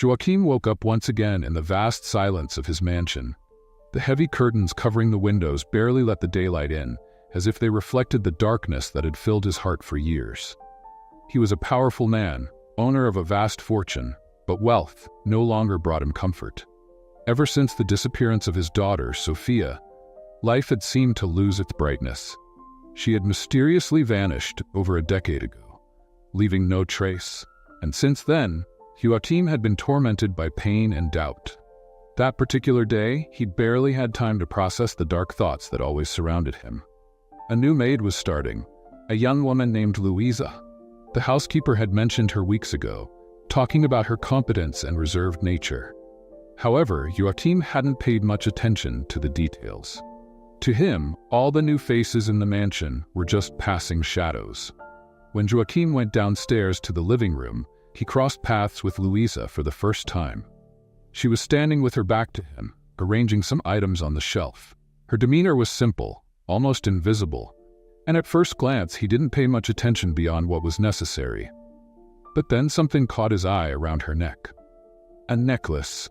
Joachim woke up once again in the vast silence of his mansion. The heavy curtains covering the windows barely let the daylight in, as if they reflected the darkness that had filled his heart for years. He was a powerful man, owner of a vast fortune, but wealth no longer brought him comfort. Ever since the disappearance of his daughter, Sophia, life had seemed to lose its brightness. She had mysteriously vanished over a decade ago, leaving no trace, and since then, Joachim had been tormented by pain and doubt. That particular day, he barely had time to process the dark thoughts that always surrounded him. A new maid was starting, a young woman named Louisa. The housekeeper had mentioned her weeks ago, talking about her competence and reserved nature. However, Joachim hadn't paid much attention to the details. To him, all the new faces in the mansion were just passing shadows. When Joachim went downstairs to the living room, he crossed paths with Louisa for the first time. She was standing with her back to him, arranging some items on the shelf. Her demeanor was simple, almost invisible, and at first glance he didn't pay much attention beyond what was necessary. But then something caught his eye around her neck. A necklace.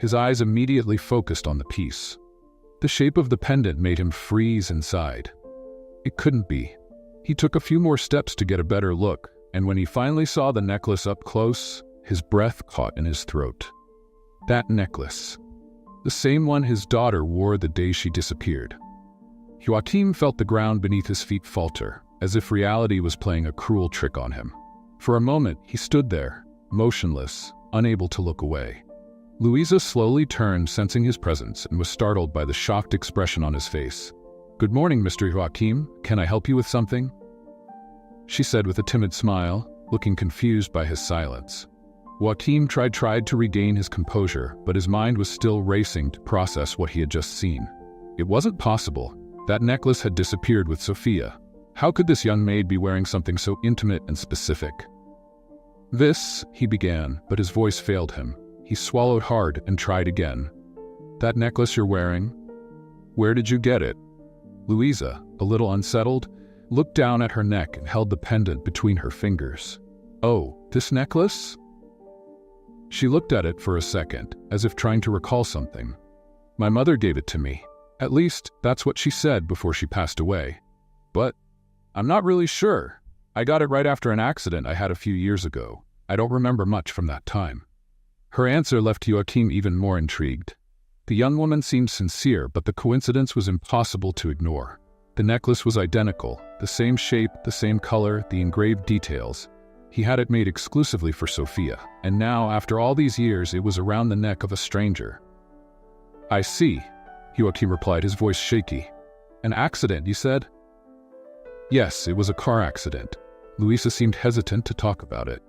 His eyes immediately focused on the piece. The shape of the pendant made him freeze inside. It couldn't be. He took a few more steps to get a better look, and when he finally saw the necklace up close, his breath caught in his throat. That necklace. The same one his daughter wore the day she disappeared. Joachim felt the ground beneath his feet falter, as if reality was playing a cruel trick on him. For a moment, he stood there, motionless, unable to look away. Louisa slowly turned, sensing his presence, and was startled by the shocked expression on his face. "Good morning, Mr. Joachim. Can I help you with something?" she said with a timid smile, looking confused by his silence. Joachim tried to regain his composure, but his mind was still racing to process what he had just seen. It wasn't possible. That necklace had disappeared with Sophia. How could this young maid be wearing something so intimate and specific? "This," he began, but his voice failed him. He swallowed hard and tried again. "That necklace you're wearing? Where did you get it?" Louisa, a little unsettled, looked down at her neck and held the pendant between her fingers. "Oh, this necklace?" She looked at it for a second, as if trying to recall something. "My mother gave it to me. At least, that's what she said before she passed away. But I'm not really sure. I got it right after an accident I had a few years ago. I don't remember much from that time." Her answer left Joachim even more intrigued. The young woman seemed sincere, but the coincidence was impossible to ignore. The necklace was identical, the same shape, the same color, the engraved details. He had it made exclusively for Sophia, and now, after all these years, it was around the neck of a stranger. "I see," Joachim replied, his voice shaky. "An accident, you said?" "Yes, it was a car accident." Louisa seemed hesitant to talk about it.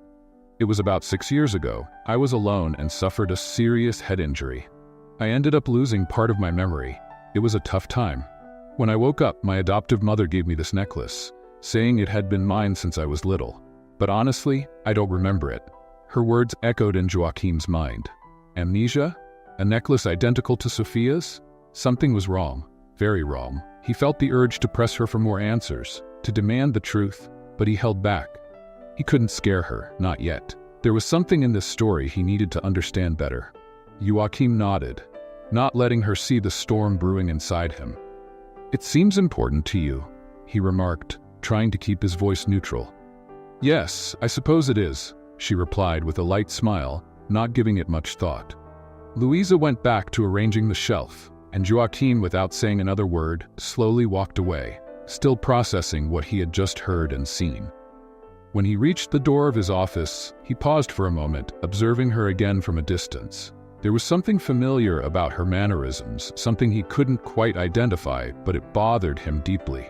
"It was about 6 years ago. I was alone and suffered a serious head injury. I ended up losing part of my memory. It was a tough time. When I woke up, my adoptive mother gave me this necklace, saying it had been mine since I was little. But honestly, I don't remember it." Her words echoed in Joachim's mind. Amnesia? A necklace identical to Sophia's? Something was wrong, very wrong. He felt the urge to press her for more answers, to demand the truth, but he held back. He couldn't scare her, not yet. There was something in this story he needed to understand better. Joachim nodded, not letting her see the storm brewing inside him. "It seems important to you," he remarked, trying to keep his voice neutral. "Yes, I suppose it is," she replied with a light smile, not giving it much thought. Louisa went back to arranging the shelf, and Joachim, without saying another word, slowly walked away, still processing what he had just heard and seen. When he reached the door of his office, he paused for a moment, observing her again from a distance. There was something familiar about her mannerisms, something he couldn't quite identify, but it bothered him deeply.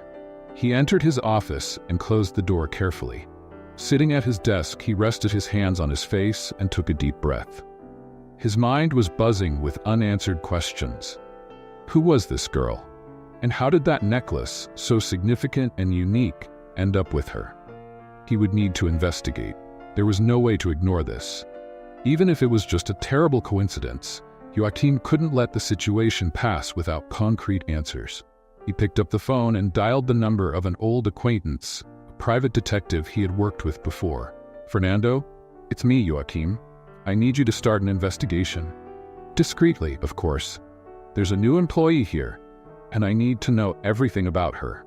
He entered his office and closed the door carefully. Sitting at his desk, he rested his hands on his face and took a deep breath. His mind was buzzing with unanswered questions. Who was this girl? And how did that necklace, so significant and unique, end up with her? He would need to investigate. There was no way to ignore this. Even if it was just a terrible coincidence, Joachim couldn't let the situation pass without concrete answers. He picked up the phone and dialed the number of an old acquaintance, a private detective he had worked with before. "Fernando? It's me, Joachim. I need you to start an investigation. Discreetly, of course. There's a new employee here, and I need to know everything about her."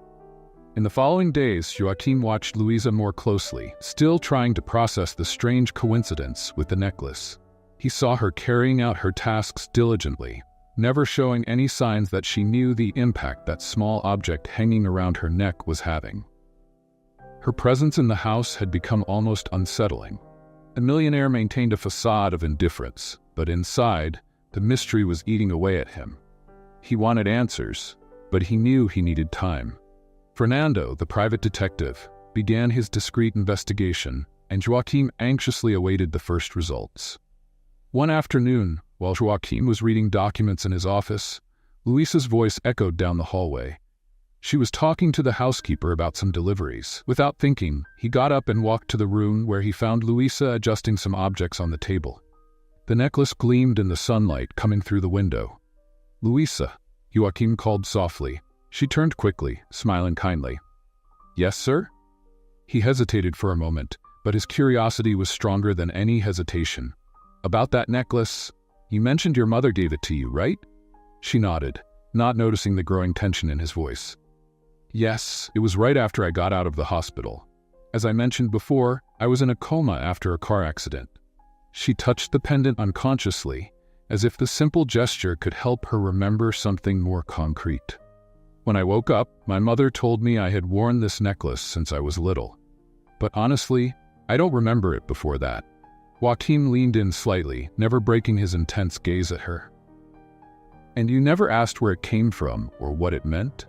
In the following days, Joachim watched Louisa more closely, still trying to process the strange coincidence with the necklace. He saw her carrying out her tasks diligently, never showing any signs that she knew the impact that small object hanging around her neck was having. Her presence in the house had become almost unsettling. The millionaire maintained a facade of indifference, but inside, the mystery was eating away at him. He wanted answers, but he knew he needed time. Fernando, the private detective, began his discreet investigation, and Joachim anxiously awaited the first results. One afternoon, while Joachim was reading documents in his office, Luisa's voice echoed down the hallway. She was talking to the housekeeper about some deliveries. Without thinking, he got up and walked to the room where he found Luisa adjusting some objects on the table. The necklace gleamed in the sunlight coming through the window. "Luisa," Joachim called softly. She turned quickly, smiling kindly. "Yes, sir?" He hesitated for a moment, but his curiosity was stronger than any hesitation. "About that necklace, you mentioned your mother gave it to you, right?" She nodded, not noticing the growing tension in his voice. "Yes, it was right after I got out of the hospital. As I mentioned before, I was in a coma after a car accident." She touched the pendant unconsciously, as if the simple gesture could help her remember something more concrete. "When I woke up, my mother told me I had worn this necklace since I was little. But honestly, I don't remember it before that." Joachim leaned in slightly, never breaking his intense gaze at her. "And you never asked where it came from or what it meant?"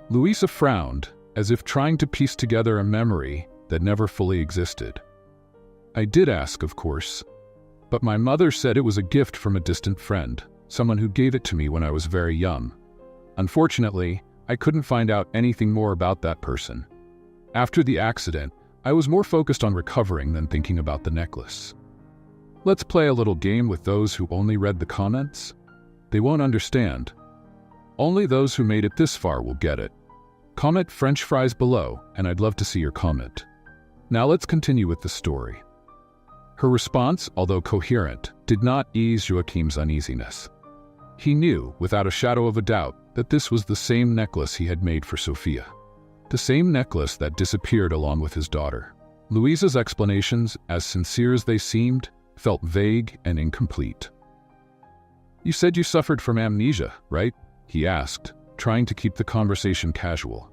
Luisa frowned, as if trying to piece together a memory that never fully existed. "I did ask, of course, but my mother said it was a gift from a distant friend, someone who gave it to me when I was very young. Unfortunately, I couldn't find out anything more about that person. After the accident, I was more focused on recovering than thinking about the necklace." Let's play a little game with those who only read the comments. They won't understand. Only those who made it this far will get it. Comment French fries below, and I'd love to see your comment. Now let's continue with the story. Her response, although coherent, did not ease Joachim's uneasiness. He knew, without a shadow of a doubt, that this was the same necklace he had made for Sophia. The same necklace that disappeared along with his daughter. Louisa's explanations, as sincere as they seemed, felt vague and incomplete. "You said you suffered from amnesia, right?" he asked, trying to keep the conversation casual.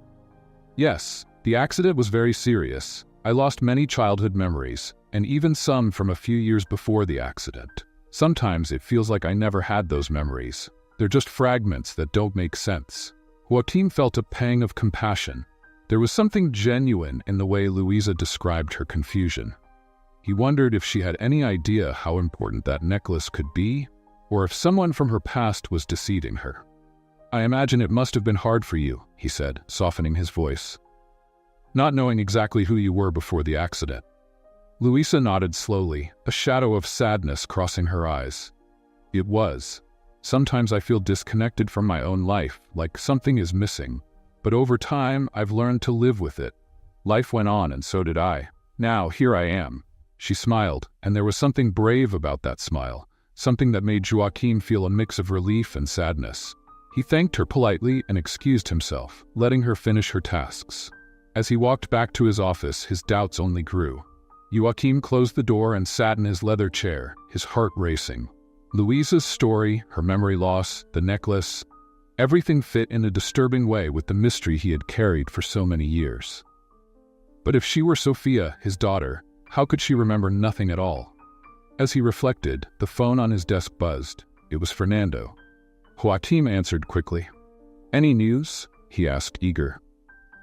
"Yes, the accident was very serious. I lost many childhood memories, and even some from a few years before the accident. Sometimes it feels like I never had those memories. They're just fragments that don't make sense." Joachim felt a pang of compassion. There was something genuine in the way Louisa described her confusion. He wondered if she had any idea how important that necklace could be, or if someone from her past was deceiving her. "I imagine it must have been hard for you," he said, softening his voice, "not knowing exactly who you were before the accident." Louisa nodded slowly, a shadow of sadness crossing her eyes. "It was. Sometimes I feel disconnected from my own life, like something is missing. But over time, I've learned to live with it. Life went on, and so did I. Now, here I am." She smiled, and there was something brave about that smile, something that made Joachim feel a mix of relief and sadness. He thanked her politely and excused himself, letting her finish her tasks. As he walked back to his office, his doubts only grew. Joachim closed the door and sat in his leather chair, his heart racing. Louisa's story, her memory loss, the necklace, everything fit in a disturbing way with the mystery he had carried for so many years. But if she were Sophia, his daughter, how could she remember nothing at all? As he reflected, the phone on his desk buzzed. It was Fernando. Joachim answered quickly. "Any news?" he asked, eager.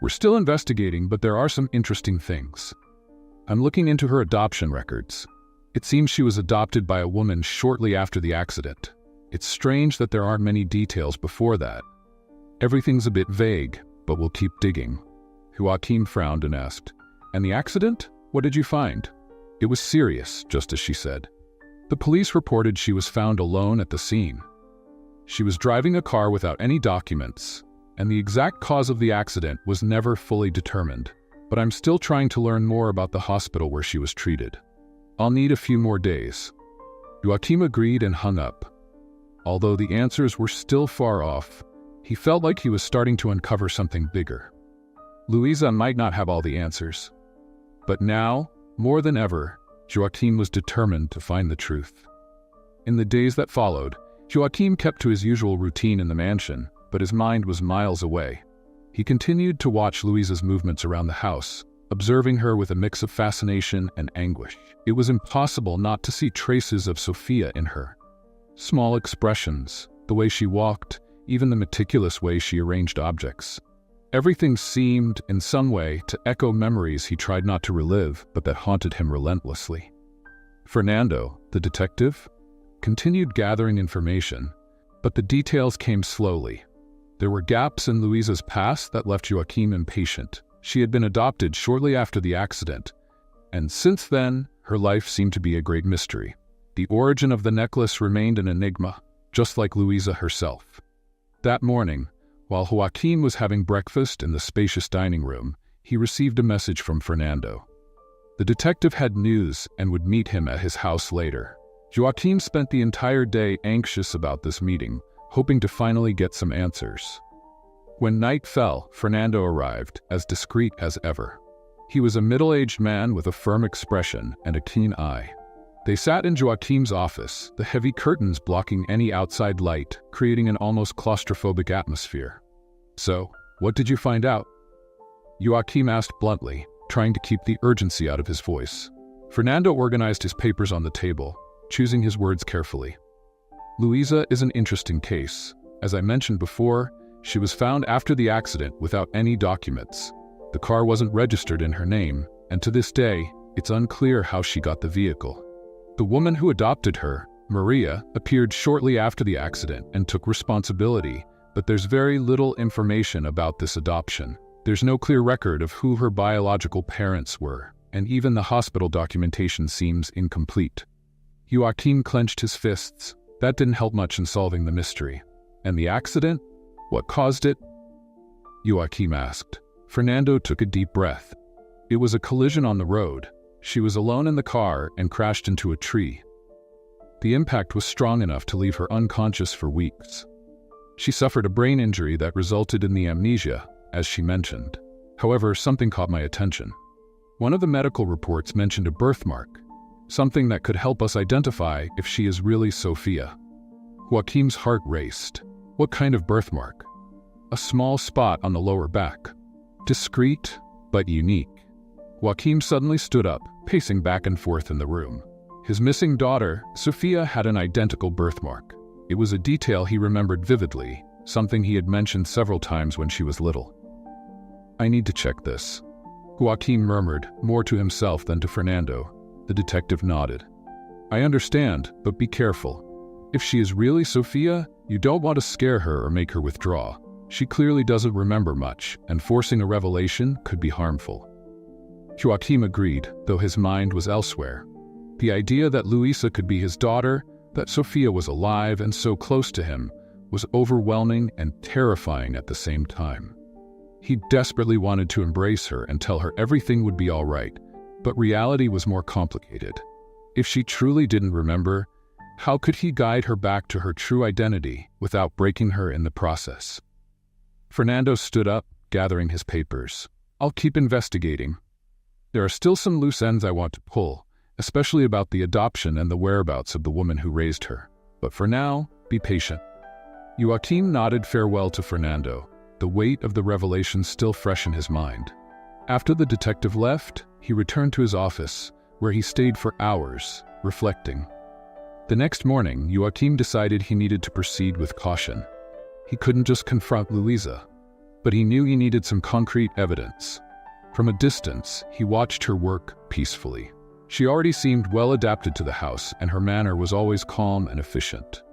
"We're still investigating, but there are some interesting things. I'm looking into her adoption records. It seems she was adopted by a woman shortly after the accident. It's strange that there aren't many details before that. Everything's a bit vague, but we'll keep digging." Joachim frowned and asked, "And the accident? What did you find?" "It was serious, just as she said. The police reported she was found alone at the scene. She was driving a car without any documents, and the exact cause of the accident was never fully determined. But I'm still trying to learn more about the hospital where she was treated." I'll need a few more days. Joachim agreed and hung up. Although the answers were still far off, he felt like he was starting to uncover something bigger. Luisa might not have all the answers. But now, more than ever, Joachim was determined to find the truth. In the days that followed, Joachim kept to his usual routine in the mansion, but his mind was miles away. He continued to watch Luisa's movements around the house, observing her with a mix of fascination and anguish. It was impossible not to see traces of Sophia in her. Small expressions, the way she walked, even the meticulous way she arranged objects. Everything seemed, in some way, to echo memories he tried not to relive, but that haunted him relentlessly. Fernando, the detective, continued gathering information, but the details came slowly. There were gaps in Luisa's past that left Joachim impatient. She had been adopted shortly after the accident, and since then, her life seemed to be a great mystery. The origin of the necklace remained an enigma, just like Luisa herself. That morning, while Joachim was having breakfast in the spacious dining room, he received a message from Fernando. The detective had news and would meet him at his house later. Joachim spent the entire day anxious about this meeting, hoping to finally get some answers. When night fell, Fernando arrived, as discreet as ever. He was a middle-aged man with a firm expression and a keen eye. They sat in Joachim's office, the heavy curtains blocking any outside light, creating an almost claustrophobic atmosphere. "So, what did you find out?" Joachim asked bluntly, trying to keep the urgency out of his voice. Fernando organized his papers on the table, choosing his words carefully. "Luisa is an interesting case. As I mentioned before, she was found after the accident without any documents. The car wasn't registered in her name, and to this day, it's unclear how she got the vehicle. The woman who adopted her, Maria, appeared shortly after the accident and took responsibility, but there's very little information about this adoption. There's no clear record of who her biological parents were, and even the hospital documentation seems incomplete." Joachim clenched his fists. That didn't help much in solving the mystery. "And the accident? What caused it?" Joachim asked. Fernando took a deep breath. "It was a collision on the road. She was alone in the car and crashed into a tree. The impact was strong enough to leave her unconscious for weeks. She suffered a brain injury that resulted in the amnesia, as she mentioned. However, something caught my attention. One of the medical reports mentioned a birthmark, something that could help us identify if she is really Sophia." Joachim's heart raced. "What kind of birthmark?" "A small spot on the lower back. Discreet, but unique." Joachim suddenly stood up, pacing back and forth in the room. His missing daughter, Sophia, had an identical birthmark. It was a detail he remembered vividly, something he had mentioned several times when she was little. "I need to check this," Joachim murmured, more to himself than to Fernando. The detective nodded. "I understand, but be careful. If she is really Sophia, you don't want to scare her or make her withdraw. She clearly doesn't remember much, and forcing a revelation could be harmful." Joachim agreed, though his mind was elsewhere. The idea that Luisa could be his daughter, that Sophia was alive and so close to him, was overwhelming and terrifying at the same time. He desperately wanted to embrace her and tell her everything would be all right, but reality was more complicated. If she truly didn't remember, how could he guide her back to her true identity without breaking her in the process? Fernando stood up, gathering his papers. "I'll keep investigating. There are still some loose ends I want to pull, especially about the adoption and the whereabouts of the woman who raised her. But for now, be patient." Joachim nodded farewell to Fernando, the weight of the revelation still fresh in his mind. After the detective left, he returned to his office, where he stayed for hours, reflecting. The next morning, Joachim decided he needed to proceed with caution. He couldn't just confront Luisa, but he knew he needed some concrete evidence. From a distance, he watched her work peacefully. She already seemed well adapted to the house, and her manner was always calm and efficient.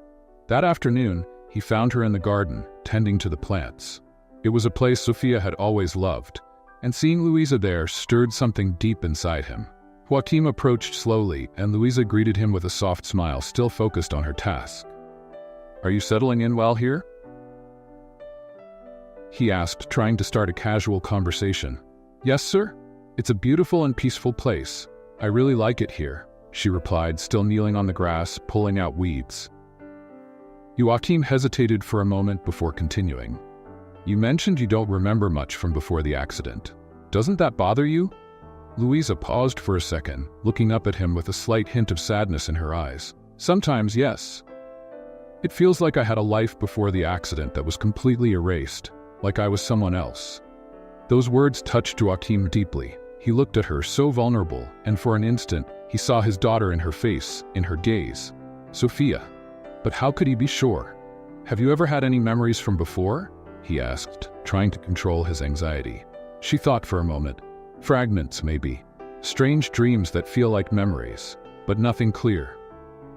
That afternoon, he found her in the garden, tending to the plants. It was a place Sophia had always loved, and seeing Luisa there stirred something deep inside him. Joachim approached slowly, and Luisa greeted him with a soft smile, still focused on her task. "Are you settling in well here?" he asked, trying to start a casual conversation. "Yes, sir. It's a beautiful and peaceful place. I really like it here." she replied, still kneeling on the grass, pulling out weeds. Joachim hesitated for a moment before continuing. You mentioned you don't remember much from before the accident. Doesn't that bother you? Louisa paused for a second, looking up at him with a slight hint of sadness in her eyes. Sometimes, yes. It feels like I had a life before the accident that was completely erased, like I was someone else. Those words touched Joachim deeply. He looked at her so vulnerable, and for an instant, he saw his daughter in her face, in her gaze. Sophia. But how could he be sure? Have you ever had any memories from before? He asked, trying to control his anxiety. She thought for a moment. Fragments, maybe. Strange dreams that feel like memories, but nothing clear.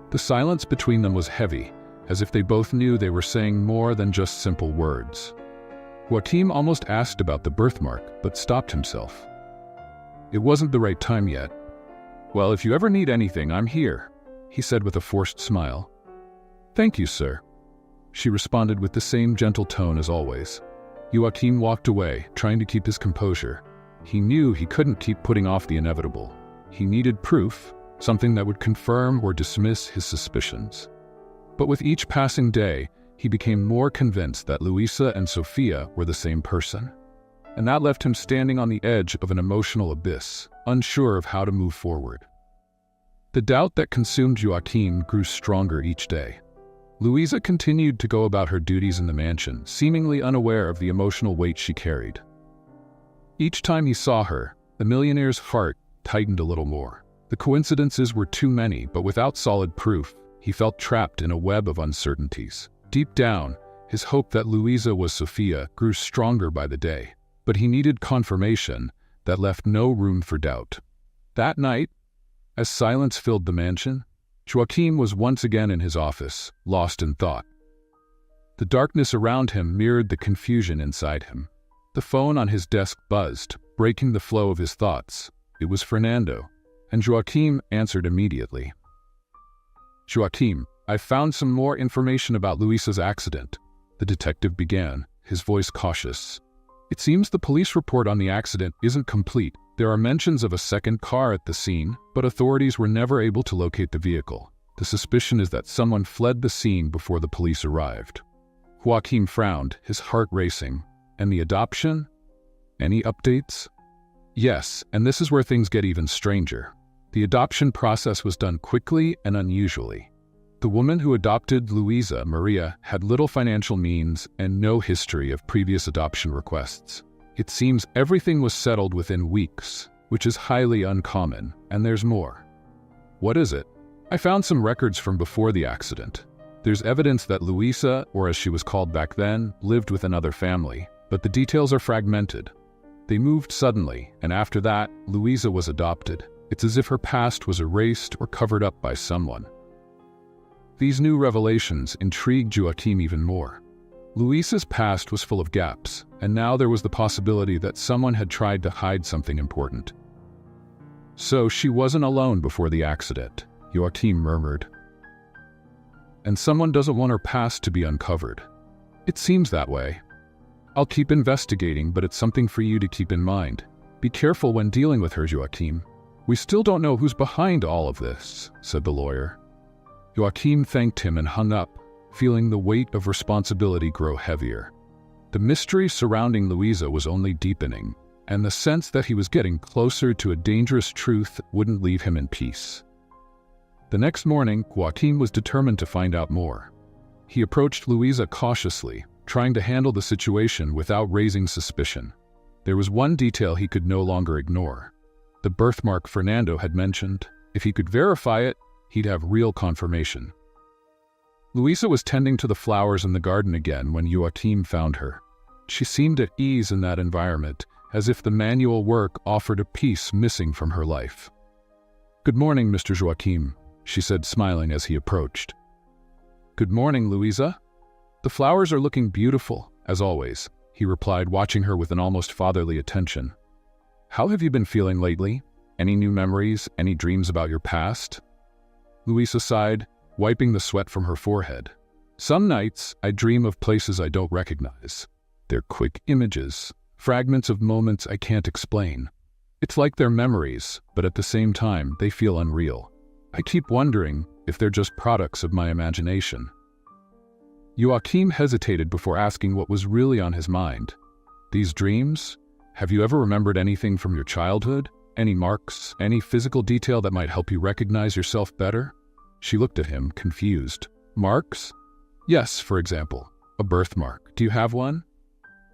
The silence between them was heavy, as if they both knew they were saying more than just simple words. Joachim almost asked about the birthmark, but stopped himself. It wasn't the right time yet. Well, if you ever need anything, I'm here, he said with a forced smile. Thank you, sir. She responded with the same gentle tone as always. Joachim walked away, trying to keep his composure. He knew he couldn't keep putting off the inevitable. He needed proof, something that would confirm or dismiss his suspicions. But with each passing day, he became more convinced that Louisa and Sophia were the same person. And that left him standing on the edge of an emotional abyss, unsure of how to move forward. The doubt that consumed Joachim grew stronger each day. Louisa continued to go about her duties in the mansion, seemingly unaware of the emotional weight she carried. Each time he saw her, the millionaire's heart tightened a little more. The coincidences were too many, but without solid proof, he felt trapped in a web of uncertainties. Deep down, his hope that Louisa was Sophia grew stronger by the day, but he needed confirmation that left no room for doubt. That night, as silence filled the mansion, Joachim was once again in his office, lost in thought. The darkness around him mirrored the confusion inside him. The phone on his desk buzzed, breaking the flow of his thoughts. It was Fernando, and Joachim answered immediately. Joachim, I've found some more information about Luisa's accident, the detective began, his voice cautious. It seems the police report on the accident isn't complete. There are mentions of a second car at the scene, but authorities were never able to locate the vehicle. The suspicion is that someone fled the scene before the police arrived. Joachim frowned, his heart racing. And the adoption? Any updates? Yes, and this is where things get even stranger. The adoption process was done quickly and unusually. The woman who adopted Louisa, Maria, had little financial means and no history of previous adoption requests. It seems everything was settled within weeks, which is highly uncommon, and there's more. What is it? I found some records from before the accident. There's evidence that Louisa, or as she was called back then, lived with another family, but the details are fragmented. They moved suddenly, and after that, Louisa was adopted. It's as if her past was erased or covered up by someone. These new revelations intrigued Joachim even more. Louisa's past was full of gaps, and now there was the possibility that someone had tried to hide something important. So she wasn't alone before the accident, Joachim murmured. And someone doesn't want her past to be uncovered. It seems that way. I'll keep investigating, but it's something for you to keep in mind. Be careful when dealing with her, Joachim. We still don't know who's behind all of this, said the lawyer. Joachim thanked him and hung up, feeling the weight of responsibility grow heavier. The mystery surrounding Louisa was only deepening, and the sense that he was getting closer to a dangerous truth wouldn't leave him in peace. The next morning, Joachim was determined to find out more. He approached Louisa cautiously, trying to handle the situation without raising suspicion. There was one detail he could no longer ignore. The birthmark Fernando had mentioned. If he could verify it, he'd have real confirmation. Louisa was tending to the flowers in the garden again when Joachim found her. She seemed at ease in that environment, as if the manual work offered a piece missing from her life. "Good morning, Mr. Joachim," she said, smiling as he approached. "Good morning, Louisa. The flowers are looking beautiful, as always," he replied, watching her with an almost fatherly attention. "How have you been feeling lately? Any new memories, any dreams about your past?" Louisa sighed, wiping the sweat from her forehead. "Some nights, I dream of places I don't recognize. They're quick images, fragments of moments I can't explain. It's like they're memories, but at the same time, they feel unreal. I keep wondering if they're just products of my imagination. Joachim hesitated before asking what was really on his mind. These dreams? Have you ever remembered anything from your childhood? Any marks? Any physical detail that might help you recognize yourself better? She looked at him, confused. Marks? Yes, for example, a birthmark. Do you have one?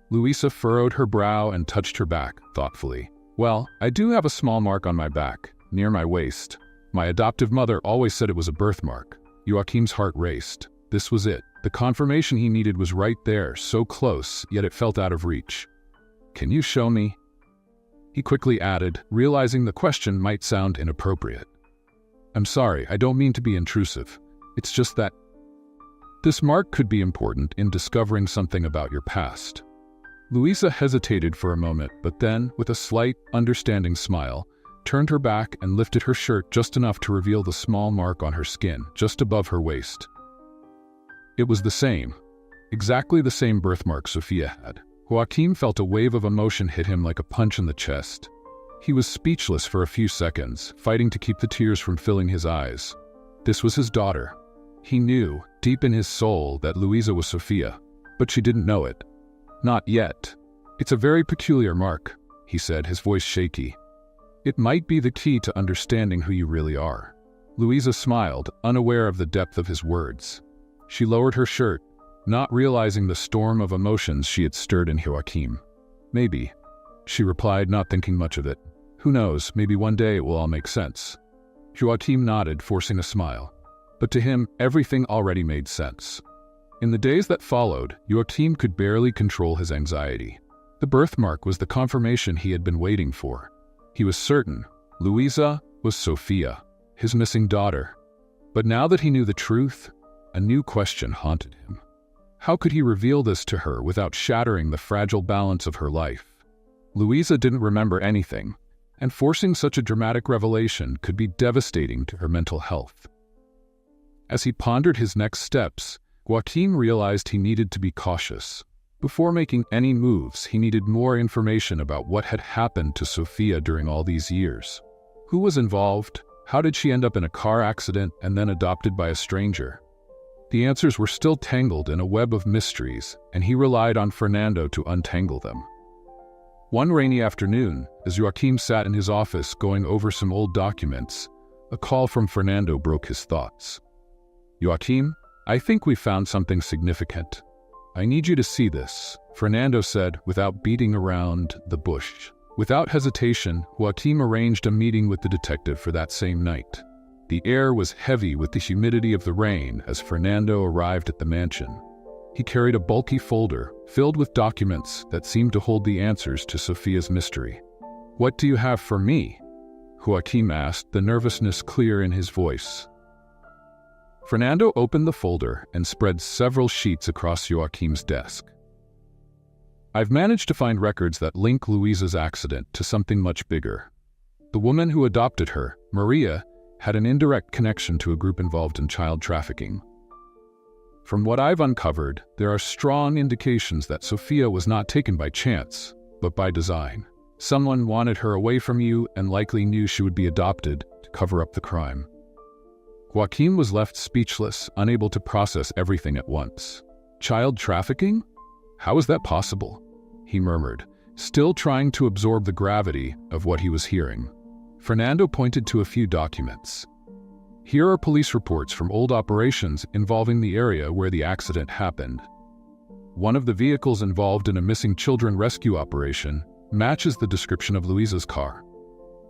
Louisa furrowed her brow and touched her back, thoughtfully. Well, I do have a small mark on my back, near my waist. My adoptive mother always said it was a birthmark. Joachim's heart raced. This was it. The confirmation he needed was right there, so close, yet it felt out of reach. Can you show me? He quickly added, realizing the question might sound inappropriate. I'm sorry, I don't mean to be intrusive. It's just that this mark could be important in discovering something about your past. Louisa hesitated for a moment, but then, with a slight, understanding smile, turned her back and lifted her shirt just enough to reveal the small mark on her skin, just above her waist. It was the same, exactly the same birthmark Sophia had. Joachim felt a wave of emotion hit him like a punch in the chest. He was speechless for a few seconds, fighting to keep the tears from filling his eyes. This was his daughter. He knew, deep in his soul, that Louisa was Sophia, but she didn't know it. Not yet. It's a very peculiar mark, he said, his voice shaky. It might be the key to understanding who you really are. Louisa smiled, unaware of the depth of his words. She lowered her shirt, not realizing the storm of emotions she had stirred in Joachim. Maybe, she replied, not thinking much of it. Who knows, maybe one day it will all make sense. Joachim nodded, forcing a smile. But to him, everything already made sense. In the days that followed, Joachim could barely control his anxiety. The birthmark was the confirmation he had been waiting for. He was certain Louisa was Sophia, his missing daughter. But now that he knew the truth, a new question haunted him. How could he reveal this to her without shattering the fragile balance of her life? Louisa didn't remember anything, and forcing such a dramatic revelation could be devastating to her mental health. As he pondered his next steps, Joachim realized he needed to be cautious. Before making any moves, he needed more information about what had happened to Sophia during all these years. Who was involved? How did she end up in a car accident and then adopted by a stranger? The answers were still tangled in a web of mysteries, and he relied on Fernando to untangle them. One rainy afternoon, as Joachim sat in his office going over some old documents, a call from Fernando broke his thoughts. Joachim, I think we found something significant. I need you to see this, Fernando said without beating around the bush. Without hesitation, Joachim arranged a meeting with the detective for that same night. The air was heavy with the humidity of the rain as Fernando arrived at the mansion. He carried a bulky folder filled with documents that seemed to hold the answers to Sophia's mystery. What do you have for me? Joachim asked, the nervousness clear in his voice. Fernando opened the folder and spread several sheets across Joachim's desk. I've managed to find records that link Louisa's accident to something much bigger. The woman who adopted her, Maria, had an indirect connection to a group involved in child trafficking. From what I've uncovered, there are strong indications that Sophia was not taken by chance, but by design. Someone wanted her away from you and likely knew she would be adopted to cover up the crime. Joachim was left speechless, unable to process everything at once. Child trafficking? How is that possible? He murmured, still trying to absorb the gravity of what he was hearing. Fernando pointed to a few documents. Here are police reports from old operations involving the area where the accident happened. One of the vehicles involved in a missing children rescue operation matches the description of Louisa's car.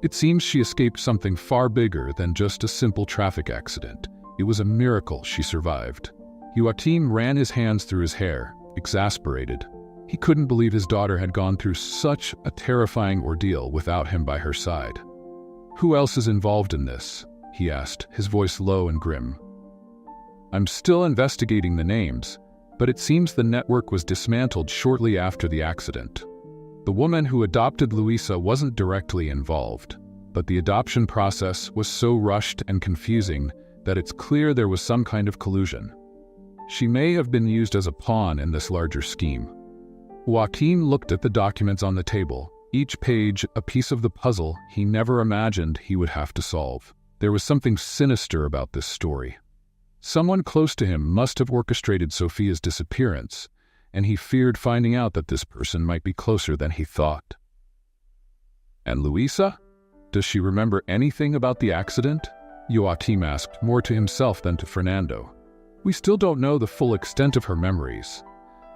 It seems she escaped something far bigger than just a simple traffic accident. It was a miracle she survived. Joachim ran his hands through his hair, exasperated. He couldn't believe his daughter had gone through such a terrifying ordeal without him by her side. Who else is involved in this? He asked, his voice low and grim. I'm still investigating the names, but it seems the network was dismantled shortly after the accident. The woman who adopted Louisa wasn't directly involved, but the adoption process was so rushed and confusing that it's clear there was some kind of collusion. She may have been used as a pawn in this larger scheme. Joachim looked at the documents on the table, each page a piece of the puzzle he never imagined he would have to solve. There was something sinister about this story. Someone close to him must have orchestrated Sophia's disappearance, and he feared finding out that this person might be closer than he thought. And Luisa? Does she remember anything about the accident? Joachim asked, more to himself than to Fernando. We still don't know the full extent of her memories,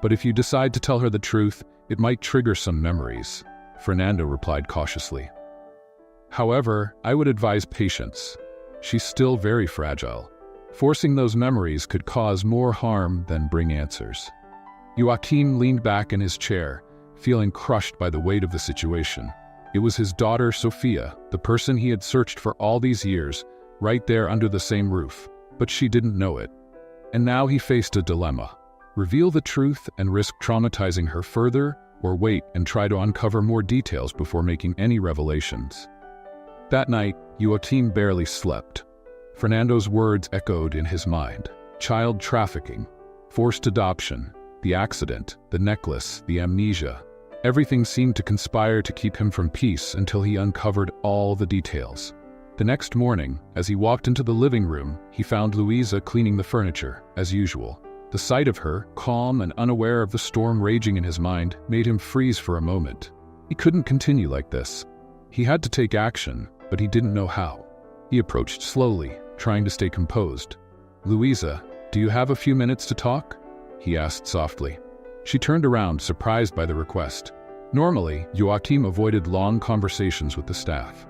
but if you decide to tell her the truth, it might trigger some memories, Fernando replied cautiously. However, I would advise patience. She's still very fragile. Forcing those memories could cause more harm than bring answers. Joachim leaned back in his chair, feeling crushed by the weight of the situation. It was his daughter, Sophia, the person he had searched for all these years, right there under the same roof, but she didn't know it. And now he faced a dilemma. Reveal the truth and risk traumatizing her further, or wait and try to uncover more details before making any revelations. That night, Joachim barely slept. Fernando's words echoed in his mind. Child trafficking, forced adoption, the accident, the necklace, the amnesia. Everything seemed to conspire to keep him from peace until he uncovered all the details. The next morning, as he walked into the living room, he found Luisa cleaning the furniture, as usual. The sight of her, calm and unaware of the storm raging in his mind, made him freeze for a moment. He couldn't continue like this. He had to take action, but he didn't know how. He approached slowly, trying to stay composed. Luisa, do you have a few minutes to talk? He asked softly. She turned around, surprised by the request. Normally, Joachim avoided long conversations with the staff.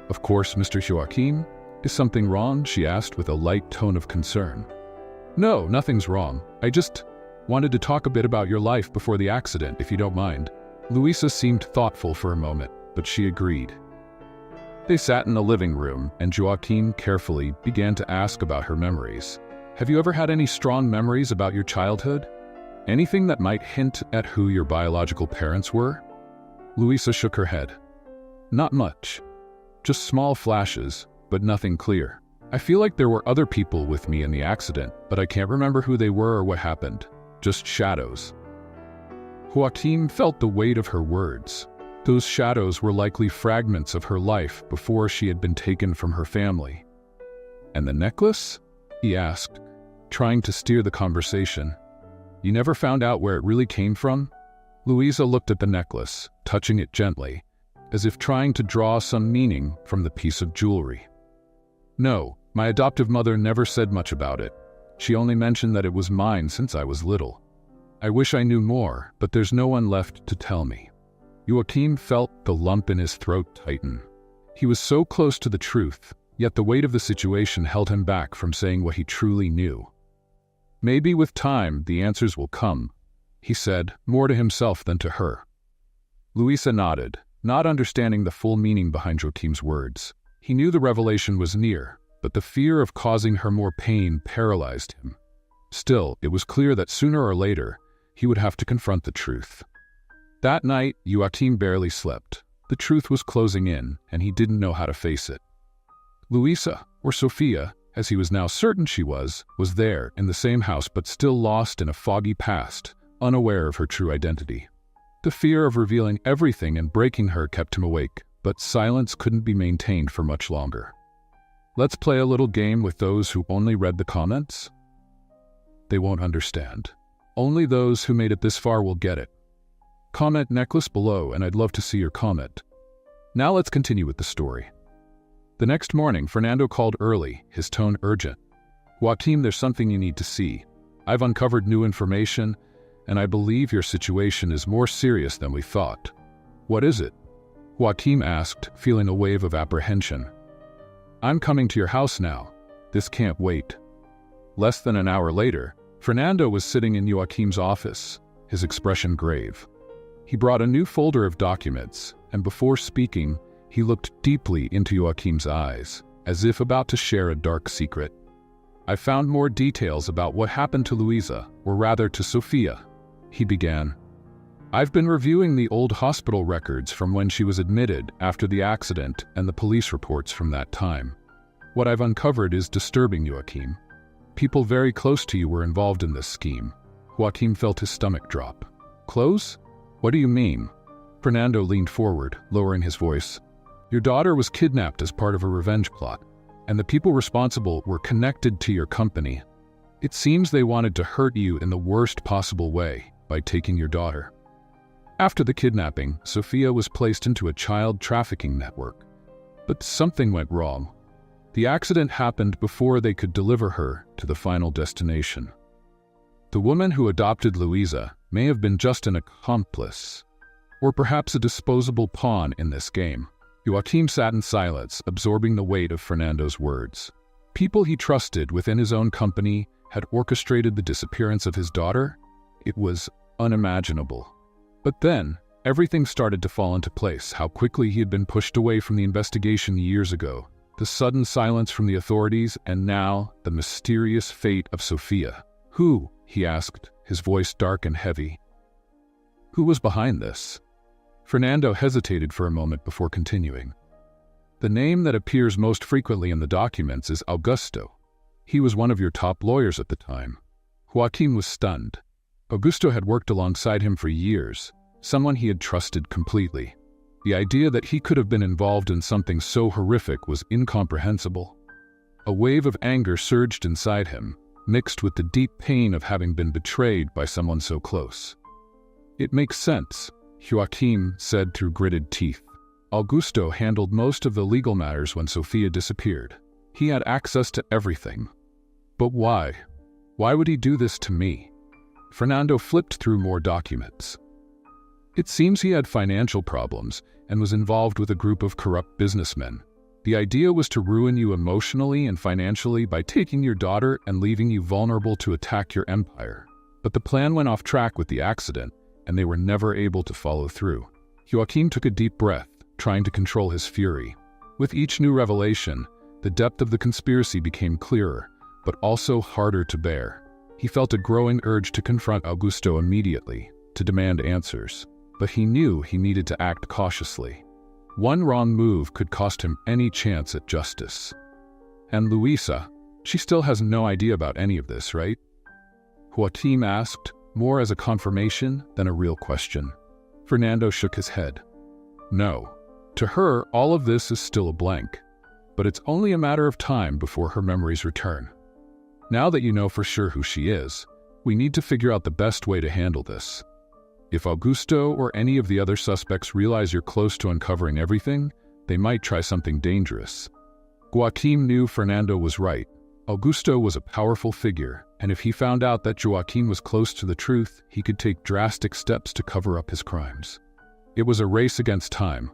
Of course, Mr. Joachim. Is something wrong? She asked with a light tone of concern. No, nothing's wrong. I just wanted to talk a bit about your life before the accident, if you don't mind. Luisa seemed thoughtful for a moment, but she agreed. They sat in the living room, and Joachim carefully began to ask about her memories. Have you ever had any strong memories about your childhood? Anything that might hint at who your biological parents were? Luisa shook her head. Not much. Just small flashes, but nothing clear. I feel like there were other people with me in the accident, but I can't remember who they were or what happened. Just shadows. Joachim felt the weight of her words. Those shadows were likely fragments of her life before she had been taken from her family. And the necklace? He asked, trying to steer the conversation. You never found out where it really came from? Luisa looked at the necklace, touching it gently, as if trying to draw some meaning from the piece of jewelry. No, my adoptive mother never said much about it. She only mentioned that it was mine since I was little. I wish I knew more, but there's no one left to tell me. Joachim felt the lump in his throat tighten. He was so close to the truth, yet the weight of the situation held him back from saying what he truly knew. Maybe with time the answers will come, he said, more to himself than to her. Luisa nodded, not understanding the full meaning behind Joachim's words. He knew the revelation was near, but the fear of causing her more pain paralyzed him. Still, it was clear that sooner or later, he would have to confront the truth. That night, Joachim barely slept. The truth was closing in, and he didn't know how to face it. Luisa, or Sophia, as he was now certain she was there in the same house but still lost in a foggy past, unaware of her true identity. The fear of revealing everything and breaking her kept him awake, but silence couldn't be maintained for much longer. Let's play a little game with those who only read the comments. They won't understand. Only those who made it this far will get it. Comment necklace below, and I'd love to see your comment. Now let's continue with the story. The next morning, Fernando called early, his tone urgent. Joachim, there's something you need to see. I've uncovered new information, and I believe your situation is more serious than we thought. What is it? Joachim asked, feeling a wave of apprehension. I'm coming to your house now. This can't wait. Less than an hour later, Fernando was sitting in Joachim's office, his expression grave. He brought a new folder of documents, and before speaking, he looked deeply into Joachim's eyes, as if about to share a dark secret. I found more details about what happened to Luisa, or rather to Sophia, he began. I've been reviewing the old hospital records from when she was admitted after the accident and the police reports from that time. What I've uncovered is disturbing, Joachim. People very close to you were involved in this scheme. Joachim felt his stomach drop. Close? What do you mean? Fernando leaned forward, lowering his voice. Your daughter was kidnapped as part of a revenge plot. and the people responsible were connected to your company. It seems they wanted to hurt you in the worst possible way by taking your daughter. After the kidnapping, Sophia was placed into a child trafficking network. But something went wrong. The accident happened before they could deliver her to the final destination. The woman who adopted Luisa may have been just an accomplice, or perhaps a disposable pawn in this game. Joaquim sat in silence, absorbing the weight of Fernando's words. People he trusted within his own company had orchestrated the disappearance of his daughter? It was unimaginable. But then, everything started to fall into place. How quickly he had been pushed away from the investigation years ago, the sudden silence from the authorities, and now the mysterious fate of Sophia. Who? He asked, his voice dark and heavy. Who was behind this? Fernando hesitated for a moment before continuing. The name that appears most frequently in the documents is Augusto. He was one of your top lawyers at the time. Joaquim was stunned. Augusto had worked alongside him for years, someone he had trusted completely. The idea that he could have been involved in something so horrific was incomprehensible. A wave of anger surged inside him, mixed with the deep pain of having been betrayed by someone so close. It makes sense, Joaquim said through gritted teeth. Augusto handled most of the legal matters when Sophia disappeared. He had access to everything. But why? Why would he do this to me? Fernando flipped through more documents. It seems he had financial problems and was involved with a group of corrupt businessmen. The idea was to ruin you emotionally and financially by taking your daughter and leaving you vulnerable to attack your empire. But the plan went off track with the accident, and they were never able to follow through. Joaquim took a deep breath, trying to control his fury. With each new revelation, the depth of the conspiracy became clearer, but also harder to bear. He felt a growing urge to confront Augusto immediately, to demand answers. But he knew he needed to act cautiously. One wrong move could cost him any chance at justice. And Luisa, she still has no idea about any of this, right? Joaquim asked, more as a confirmation than a real question. Fernando shook his head. No. To her, all of this is still a blank. But it's only a matter of time before her memories return. Now that you know for sure who she is, we need to figure out the best way to handle this. If Augusto or any of the other suspects realize you're close to uncovering everything, they might try something dangerous. Joaquim knew Fernando was right. Augusto was a powerful figure, and if he found out that Joaquim was close to the truth, he could take drastic steps to cover up his crimes. It was a race against time.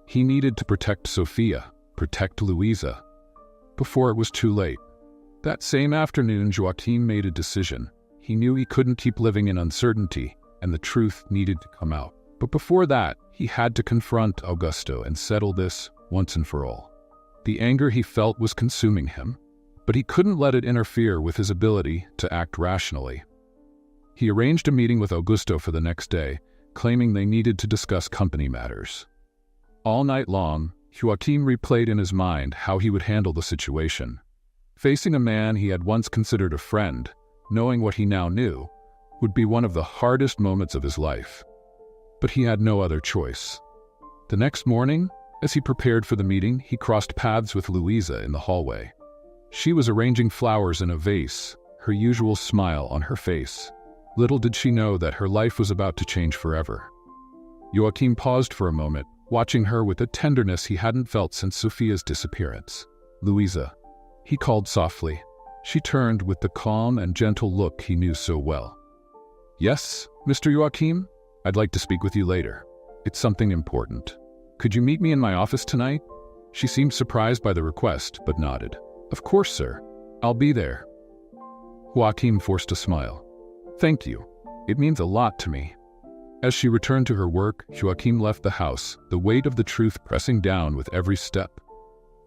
He needed to protect Sophia, protect Luisa, before it was too late. That same afternoon, Joaquim made a decision. He knew he couldn't keep living in uncertainty, and the truth needed to come out. But before that, he had to confront Augusto and settle this once and for all. The anger he felt was consuming him, but he couldn't let it interfere with his ability to act rationally. He arranged a meeting with Augusto for the next day, claiming they needed to discuss company matters. All night long, Joaquim replayed in his mind how he would handle the situation. Facing a man he had once considered a friend, knowing what he now knew, would be one of the hardest moments of his life. But he had no other choice. The next morning, as he prepared for the meeting, he crossed paths with Luisa in the hallway. She was arranging flowers in a vase, her usual smile on her face. Little did she know that her life was about to change forever. Joaquim paused for a moment, watching her with a tenderness he hadn't felt since Sophia's disappearance. Luisa, he called softly. She turned with the calm and gentle look he knew so well. Yes, Mr. Joaquim? I'd like to speak with you later. It's something important. Could you meet me in my office tonight? She seemed surprised by the request, but nodded. Of course, sir. I'll be there. Joaquim forced a smile. Thank you. It means a lot to me. As she returned to her work, Joaquim left the house, the weight of the truth pressing down with every step.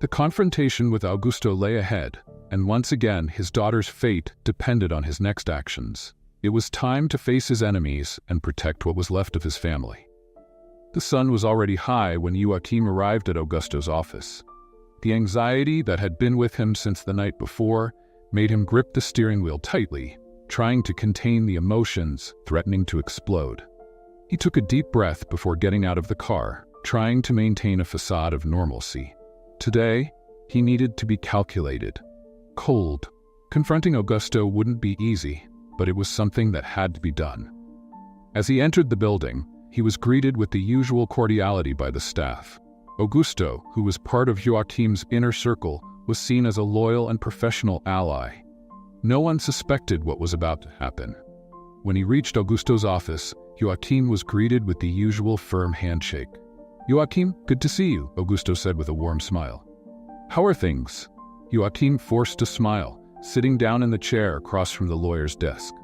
The confrontation with Augusto lay ahead, and once again his daughter's fate depended on his next actions. It was time to face his enemies and protect what was left of his family. The sun was already high when Joaquim arrived at Augusto's office. The anxiety that had been with him since the night before made him grip the steering wheel tightly, trying to contain the emotions threatening to explode. He took a deep breath before getting out of the car, trying to maintain a facade of normalcy. Today, He needed to be calculated, cold. Confronting Augusto wouldn't be easy, but it was something that had to be done. As he entered the building, he was greeted with the usual cordiality by the staff. Augusto, who was part of Joachim's inner circle, was seen as a loyal and professional ally. No one suspected what was about to happen. When he reached Augusto's office, Joachim was greeted with the usual firm handshake. "Joachim, good to see you," Augusto said with a warm smile. "How are things?" Joachim forced a smile, sitting down in the chair across from the lawyer's desk.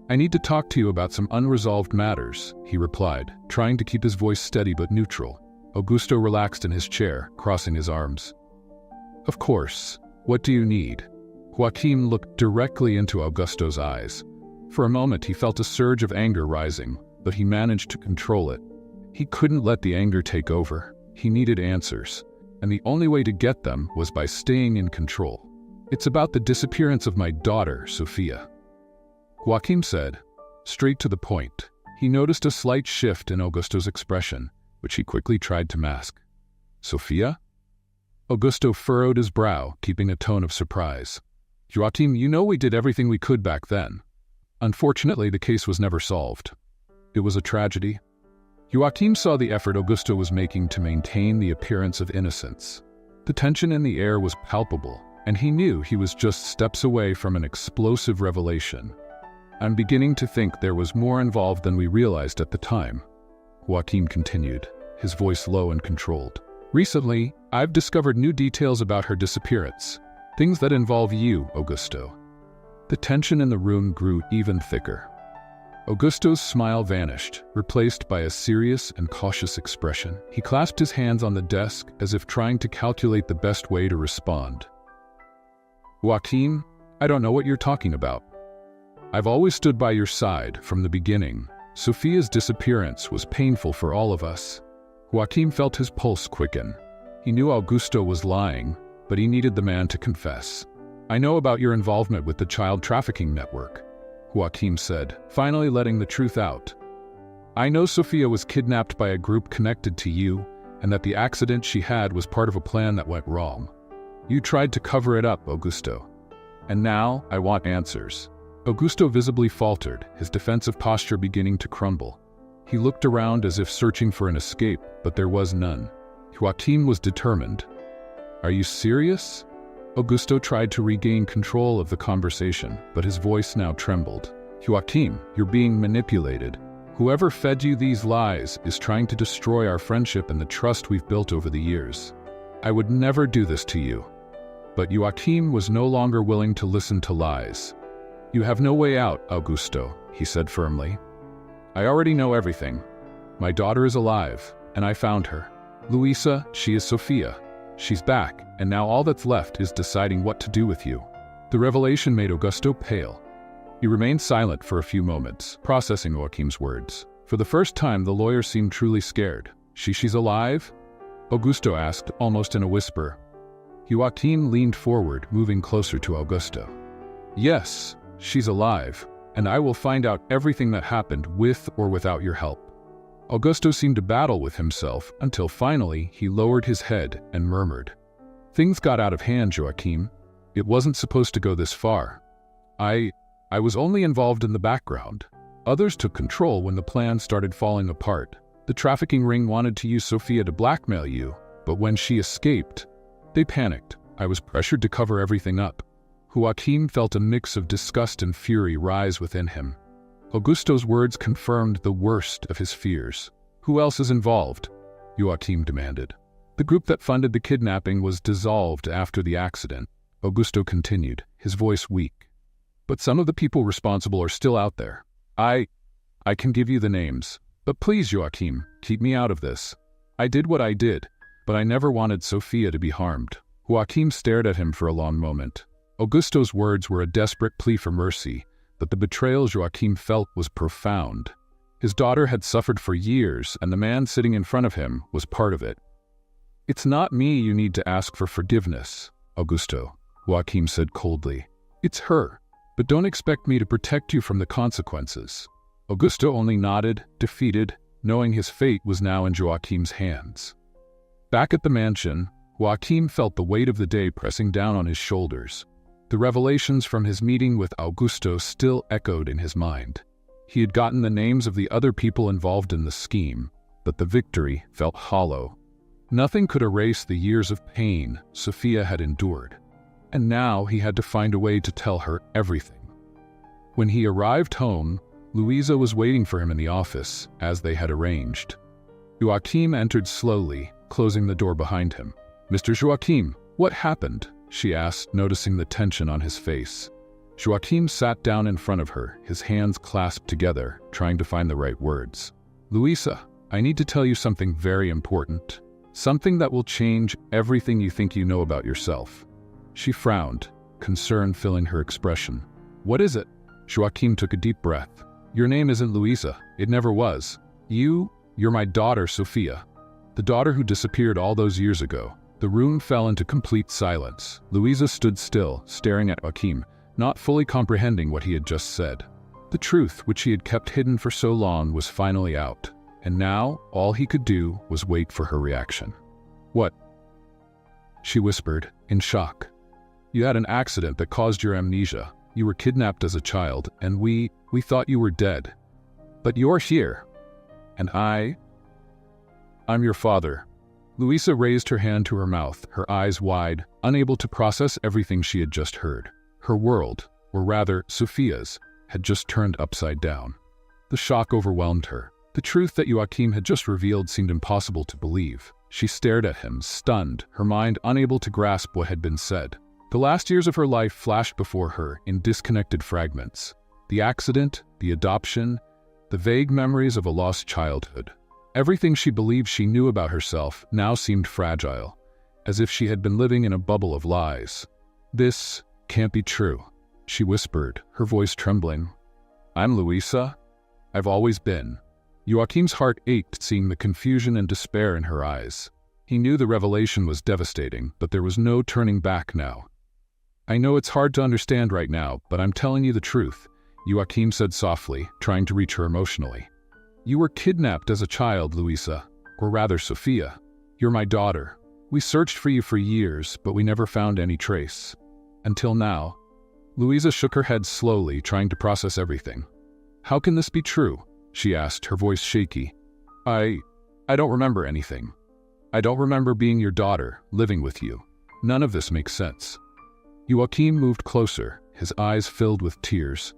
"I need to talk to you about some unresolved matters," he replied, trying to keep his voice steady but neutral. Augusto relaxed in his chair, crossing his arms. "Of course. What do you need?" Joachim looked directly into Augusto's eyes. For a moment he felt a surge of anger rising, but he managed to control it. He couldn't let the anger take over. He needed answers, and the only way to get them was by staying in control. "It's about the disappearance of my daughter, Sophia," Joachim said, straight to the point. He noticed a slight shift in Augusto's expression, which he quickly tried to mask. "Sophia?" Augusto furrowed his brow, keeping a tone of surprise. "Joachim, you know we did everything we could back then. Unfortunately, the case was never solved. It was a tragedy." Joachim saw the effort Augusto was making to maintain the appearance of innocence. The tension in the air was palpable, and he knew he was just steps away from an explosive revelation. "I'm beginning to think there was more involved than we realized at the time," Joachim continued, his voice low and controlled. "Recently, I've discovered new details about her disappearance, things that involve you, Augusto." The tension in the room grew even thicker. Augusto's smile vanished, replaced by a serious and cautious expression. He clasped his hands on the desk as if trying to calculate the best way to respond. "Joachim, I don't know what you're talking about. I've always stood by your side from the beginning. Sophia's disappearance was painful for all of us." Joachim felt his pulse quicken. He knew Augusto was lying, but he needed the man to confess. "I know about your involvement with the child trafficking network," Joachim said, finally letting the truth out. "I know Sophia was kidnapped by a group connected to you, and that the accident she had was part of a plan that went wrong. You tried to cover it up, Augusto. And now, I want answers." Augusto visibly faltered, his defensive posture beginning to crumble. He looked around as if searching for an escape, but there was none. Joachim was determined. "Are you serious?" Augusto tried to regain control of the conversation, but his voice now trembled. "Joachim, you're being manipulated. Whoever fed you these lies is trying to destroy our friendship and the trust we've built over the years. I would never do this to you." But Joachim was no longer willing to listen to lies. "You have no way out, Augusto," he said firmly. "I already know everything. My daughter is alive, and I found her. Luisa, she is Sophia. She's back, and now all that's left is deciding what to do with you." The revelation made Augusto pale. He remained silent for a few moments, processing Joachim's words. For the first time, the lawyer seemed truly scared. "She's alive?" Augusto asked, almost in a whisper. Joachim leaned forward, moving closer to Augusto. "Yes, she's alive, and I will find out everything that happened with or without your help." Augusto seemed to battle with himself until finally he lowered his head and murmured, "Things got out of hand, Joachim. It wasn't supposed to go this far. I was only involved in the background. Others took control when the plan started falling apart. The trafficking ring wanted to use Sophia to blackmail you, but when she escaped, they panicked. I was pressured to cover everything up." Joachim felt a mix of disgust and fury rise within him. Augusto's words confirmed the worst of his fears. "Who else is involved?" Joachim demanded. "The group that funded the kidnapping was dissolved after the accident," Augusto continued, his voice weak. "But some of the people responsible are still out there. I can give you the names. But please, Joachim, keep me out of this. I did what I did, but I never wanted Sophia to be harmed." Joachim stared at him for a long moment. Augusto's words were a desperate plea for mercy, but the betrayal Joachim felt was profound. His daughter had suffered for years, and the man sitting in front of him was part of it. "It's not me you need to ask for forgiveness, Augusto," Joachim said coldly. "It's her, but don't expect me to protect you from the consequences." Augusto only nodded, defeated, knowing his fate was now in Joachim's hands. Back at the mansion, Joachim felt the weight of the day pressing down on his shoulders. The revelations from his meeting with Augusto still echoed in his mind. He had gotten the names of the other people involved in the scheme, but the victory felt hollow. Nothing could erase the years of pain Sophia had endured, and now he had to find a way to tell her everything. When he arrived home, Luisa was waiting for him in the office, as they had arranged. Joachim entered slowly, closing the door behind him. "Mr. Joachim, what happened?" she asked, noticing the tension on his face. Joachim sat down in front of her, his hands clasped together, trying to find the right words. "Luisa, I need to tell you something very important. Something that will change everything you think you know about yourself." She frowned, concern filling her expression. "What is it?" Joachim took a deep breath. "Your name isn't Luisa. It never was. You're my daughter, Sophia. The daughter who disappeared all those years ago." The room fell into complete silence. Luisa stood still, staring at Joachim, not fully comprehending what he had just said. The truth, which he had kept hidden for so long, was finally out, and now all he could do was wait for her reaction. "What?" she whispered, in shock. "You had an accident that caused your amnesia. You were kidnapped as a child, and we thought you were dead. But you're here. And I'm your father." Luisa raised her hand to her mouth, her eyes wide, unable to process everything she had just heard. Her world, or rather Sophia's, had just turned upside down. The shock overwhelmed her. The truth that Joachim had just revealed seemed impossible to believe. She stared at him, stunned, her mind unable to grasp what had been said. The last years of her life flashed before her in disconnected fragments. The accident, the adoption, the vague memories of a lost childhood. Everything she believed she knew about herself now seemed fragile, as if she had been living in a bubble of lies. "This can't be true," she whispered, her voice trembling. "I'm Luisa. I've always been." Joachim's heart ached seeing the confusion and despair in her eyes. He knew the revelation was devastating, but there was no turning back now. "I know it's hard to understand right now, but I'm telling you the truth," Joachim said softly, trying to reach her emotionally. "You were kidnapped as a child, Luisa, or rather Sophia. You're my daughter. We searched for you for years, but we never found any trace. Until now." Luisa shook her head slowly, trying to process everything. "How can this be true?" she asked, her voice shaky. I don't remember anything. I don't remember being your daughter, living with you. None of this makes sense." Joachim moved closer, his eyes filled with tears.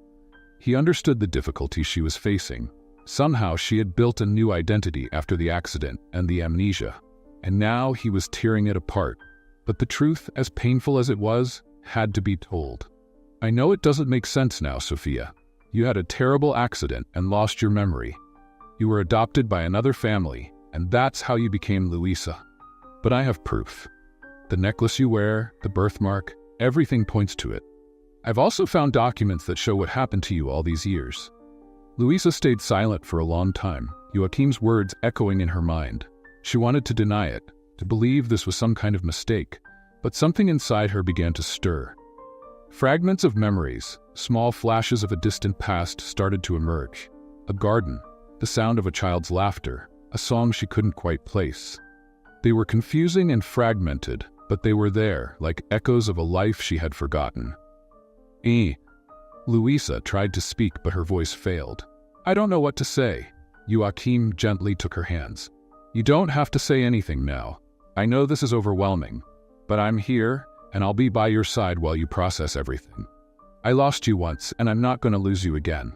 He understood the difficulty she was facing. Somehow she had built a new identity after the accident and the amnesia, and now he was tearing it apart. But the truth, as painful as it was, had to be told. "I know it doesn't make sense now, Sophia. You had a terrible accident and lost your memory. You were adopted by another family, and that's how you became Luisa. But I have proof. The necklace you wear, the birthmark, everything points to it. I've also found documents that show what happened to you all these years." Luisa stayed silent for a long time, Joachim's words echoing in her mind. She wanted to deny it, to believe this was some kind of mistake, but something inside her began to stir. Fragments of memories, small flashes of a distant past started to emerge. A garden, the sound of a child's laughter, a song she couldn't quite place. They were confusing and fragmented, but they were there, like echoes of a life she had forgotten. Luisa tried to speak, but her voice failed. "I don't know what to say." Joachim gently took her hands. "You don't have to say anything now. I know this is overwhelming, but I'm here, and I'll be by your side while you process everything. I lost you once, and I'm not going to lose you again."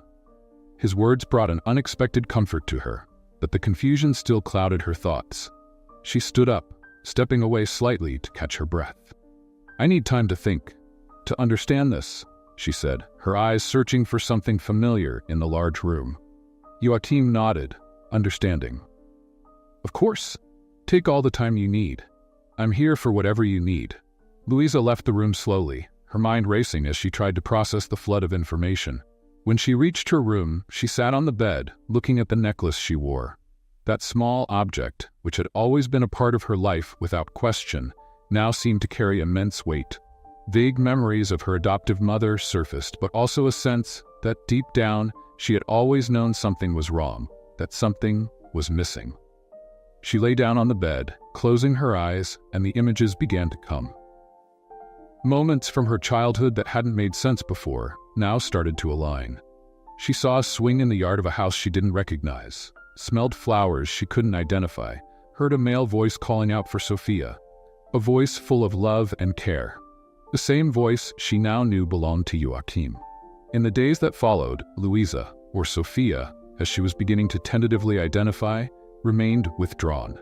His words brought an unexpected comfort to her, but the confusion still clouded her thoughts. She stood up, stepping away slightly to catch her breath. "I need time to think, to understand this," she said, her eyes searching for something familiar in the large room. Joachim nodded, understanding. "Of course. Take all the time you need. I'm here for whatever you need." Luisa left the room slowly, her mind racing as she tried to process the flood of information. When she reached her room, she sat on the bed, looking at the necklace she wore. That small object, which had always been a part of her life without question, now seemed to carry immense weight. Vague memories of her adoptive mother surfaced, but also a sense that deep down she had always known something was wrong, that something was missing. She lay down on the bed, closing her eyes, and the images began to come. Moments from her childhood that hadn't made sense before now started to align. She saw a swing in the yard of a house she didn't recognize, smelled flowers she couldn't identify, heard a male voice calling out for Sophia, a voice full of love and care. The same voice she now knew belonged to Joachim. In the days that followed, Louisa, or Sophia, as she was beginning to tentatively identify, remained withdrawn.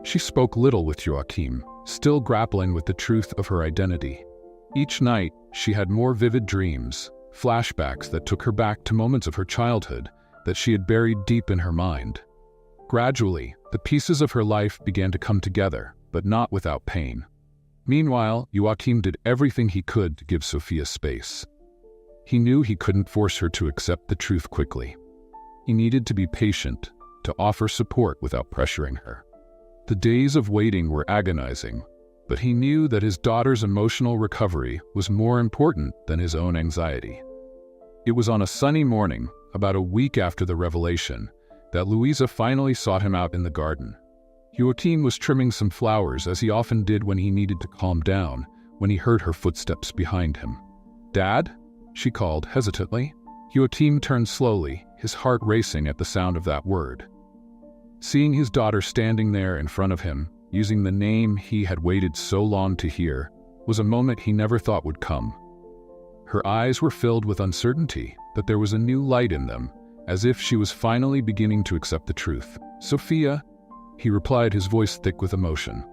She spoke little with Joachim, still grappling with the truth of her identity. Each night, she had more vivid dreams, flashbacks that took her back to moments of her childhood that she had buried deep in her mind. Gradually, the pieces of her life began to come together, but not without pain. Meanwhile, Joachim did everything he could to give Sophia space. He knew he couldn't force her to accept the truth quickly. He needed to be patient, to offer support without pressuring her. The days of waiting were agonizing, but he knew that his daughter's emotional recovery was more important than his own anxiety. It was on a sunny morning, about a week after the revelation, that Louisa finally sought him out in the garden. Joachim was trimming some flowers, as he often did when he needed to calm down, when he heard her footsteps behind him. "Dad?" she called hesitantly. Joachim turned slowly, his heart racing at the sound of that word. Seeing his daughter standing there in front of him, using the name he had waited so long to hear, was a moment he never thought would come. Her eyes were filled with uncertainty, but there was a new light in them, as if she was finally beginning to accept the truth. "Sophia," he replied, his voice thick with emotion.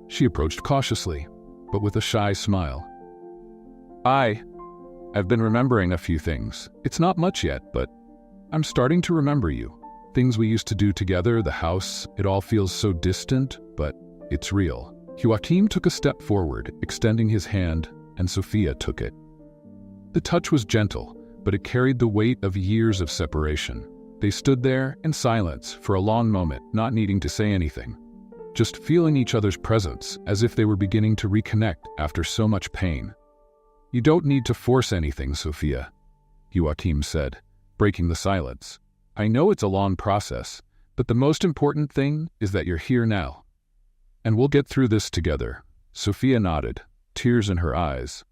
She approached cautiously, but with a shy smile. I've been remembering a few things. It's not much yet, but I'm starting to remember you. Things we used to do together, the house, it all feels so distant, but it's real." Joachim took a step forward, extending his hand, and Sophia took it. The touch was gentle, but it carried the weight of years of separation. They stood there in silence for a long moment, not needing to say anything, just feeling each other's presence, as if they were beginning to reconnect after so much pain. "You don't need to force anything, Sophia," Joachim said, breaking the silence. "I know it's a long process, but the most important thing is that you're here now. And we'll get through this together." Sophia nodded, tears in her eyes.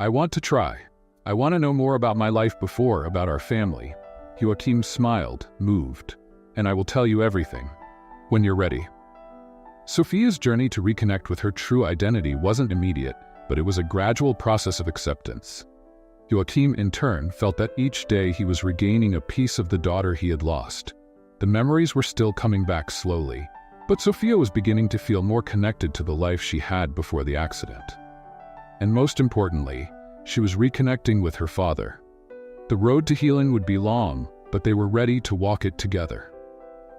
"I want to try. I want to know more about my life before, about our family." Joachim smiled, moved. "And I will tell you everything, when you're ready." Sophia's journey to reconnect with her true identity wasn't immediate, but it was a gradual process of acceptance. Joachim, in turn, felt that each day he was regaining a piece of the daughter he had lost. The memories were still coming back slowly, but Sophia was beginning to feel more connected to the life she had before the accident. And most importantly, she was reconnecting with her father. The road to healing would be long, but they were ready to walk it together.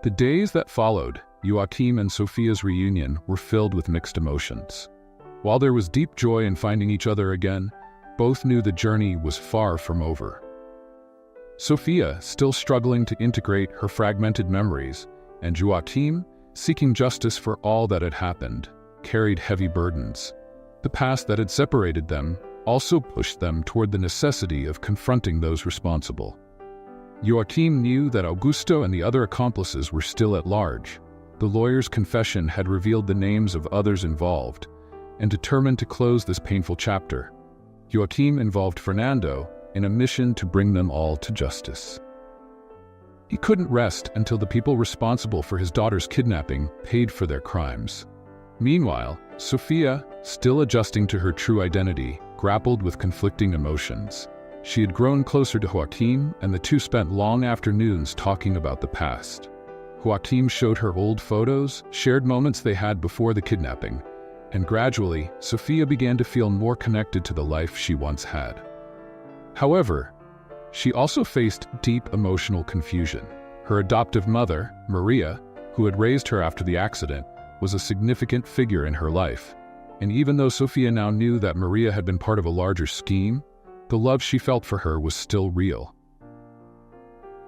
The days that followed, Joachim and Sophia's reunion, were filled with mixed emotions. While there was deep joy in finding each other again, both knew the journey was far from over. Sophia, still struggling to integrate her fragmented memories, and Joachim, seeking justice for all that had happened, carried heavy burdens. The past that had separated them also pushed them toward the necessity of confronting those responsible. Joachim knew that Augusto and the other accomplices were still at large. The lawyer's confession had revealed the names of others involved, and determined to close this painful chapter, Joachim involved Fernando in a mission to bring them all to justice. He couldn't rest until the people responsible for his daughter's kidnapping paid for their crimes. Meanwhile, Sophia, still adjusting to her true identity, grappled with conflicting emotions. She had grown closer to Joachim, and the two spent long afternoons talking about the past. Joachim showed her old photos, shared moments they had before the kidnapping, and gradually, Sophia began to feel more connected to the life she once had. However, she also faced deep emotional confusion. Her adoptive mother, Maria, who had raised her after the accident, was a significant figure in her life. And even though Sophia now knew that Maria had been part of a larger scheme, the love she felt for her was still real.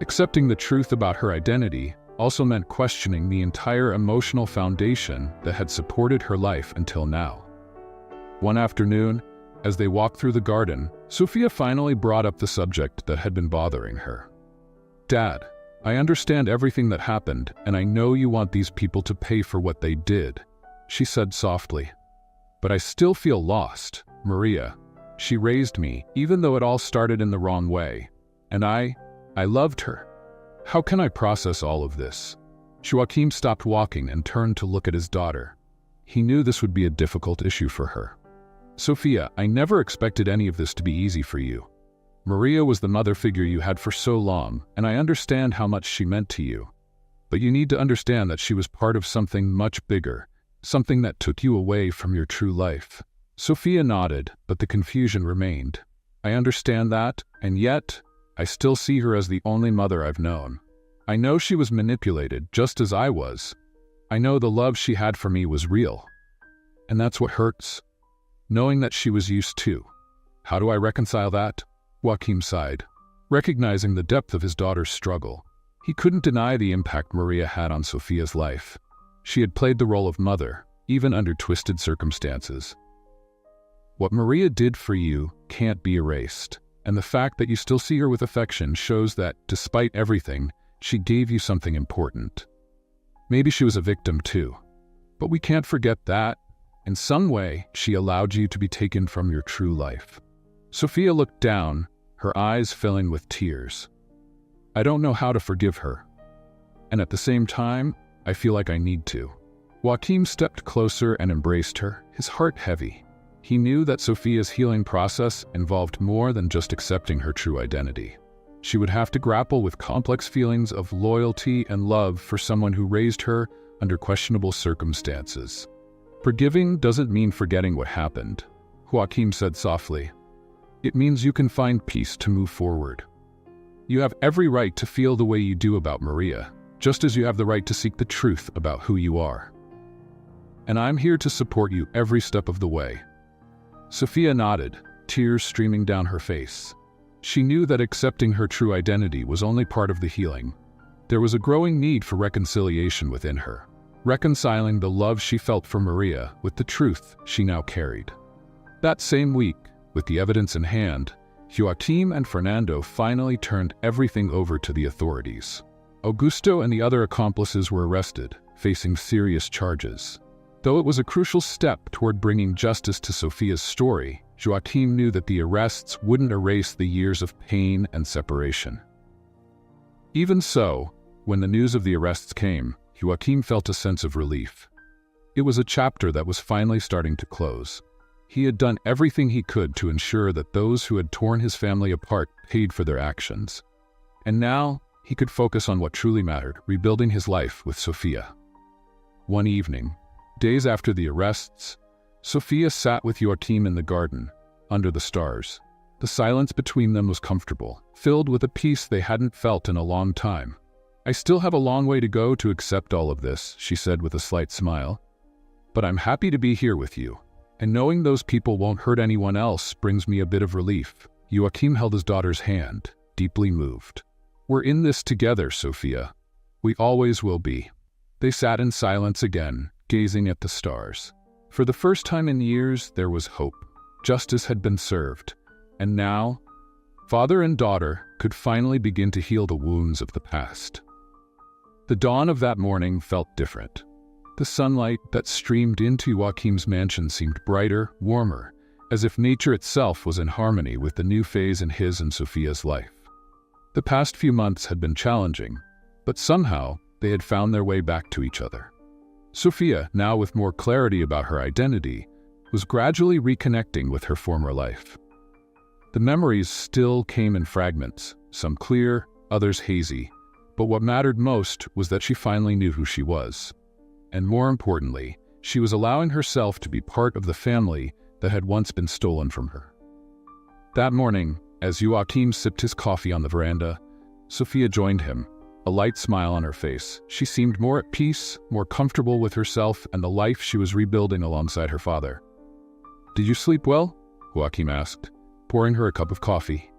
Accepting the truth about her identity also meant questioning the entire emotional foundation that had supported her life until now. One afternoon, as they walked through the garden, Sophia finally brought up the subject that had been bothering her. "Dad, I understand everything that happened, and I know you want these people to pay for what they did, she said softly. But I still feel lost, Maria. She raised me, even though it all started in the wrong way. And I loved her. How can I process all of this? Joachim stopped walking and turned to look at his daughter. He knew this would be a difficult issue for her. Sophia, I never expected any of this to be easy for you. Maria was the mother figure you had for so long, and I understand how much she meant to you. But you need to understand that she was part of something much bigger, something that took you away from your true life. Sophia nodded, but the confusion remained. I understand that, and yet, I still see her as the only mother I've known. I know she was manipulated, just as I was. I know the love she had for me was real. And that's what hurts. Knowing that she was used to. How do I reconcile that? Joachim sighed, recognizing the depth of his daughter's struggle. He couldn't deny the impact Maria had on Sophia's life. She had played the role of mother, even under twisted circumstances. What Maria did for you can't be erased, and the fact that you still see her with affection shows that, despite everything, she gave you something important. Maybe she was a victim too, but we can't forget that, in some way, she allowed you to be taken from your true life. Sophia looked down, her eyes filling with tears. I don't know how to forgive her. And at the same time, I feel like I need to. Joachim stepped closer and embraced her, his heart heavy. He knew that Sophia's healing process involved more than just accepting her true identity. She would have to grapple with complex feelings of loyalty and love for someone who raised her under questionable circumstances. Forgiving doesn't mean forgetting what happened, Joachim said softly. It means you can find peace to move forward. You have every right to feel the way you do about Maria, just as you have the right to seek the truth about who you are. And I'm here to support you every step of the way. Sophia nodded, tears streaming down her face. She knew that accepting her true identity was only part of the healing. There was a growing need for reconciliation within her, reconciling the love she felt for Maria with the truth she now carried. That same week, with the evidence in hand, Joachim and Fernando finally turned everything over to the authorities. Augusto and the other accomplices were arrested, facing serious charges. Though it was a crucial step toward bringing justice to Sophia's story, Joachim knew that the arrests wouldn't erase the years of pain and separation. Even so, when the news of the arrests came, Joachim felt a sense of relief. It was a chapter that was finally starting to close. He had done everything he could to ensure that those who had torn his family apart paid for their actions. And now, he could focus on what truly mattered, rebuilding his life with Sophia. One evening, days after the arrests, Sophia sat with Joachim in the garden, under the stars. The silence between them was comfortable, filled with a peace they hadn't felt in a long time. I still have a long way to go to accept all of this, she said with a slight smile. But I'm happy to be here with you. And knowing those people won't hurt anyone else brings me a bit of relief. Joachim held his daughter's hand, deeply moved. We're in this together, Sophia. We always will be. They sat in silence again, gazing at the stars. For the first time in years, there was hope. Justice had been served. And now, father and daughter could finally begin to heal the wounds of the past. The dawn of that morning felt different. The sunlight that streamed into Joachim's mansion seemed brighter, warmer, as if nature itself was in harmony with the new phase in his and Sophia's life. The past few months had been challenging, but somehow they had found their way back to each other. Sophia, now with more clarity about her identity, was gradually reconnecting with her former life. The memories still came in fragments, some clear, others hazy, but what mattered most was that she finally knew who she was. And more importantly, she was allowing herself to be part of the family that had once been stolen from her. That morning, as Joachim sipped his coffee on the veranda, Sophia joined him, a light smile on her face. She seemed more at peace, more comfortable with herself and the life she was rebuilding alongside her father. "Did you sleep well?" Joachim asked, pouring her a cup of coffee.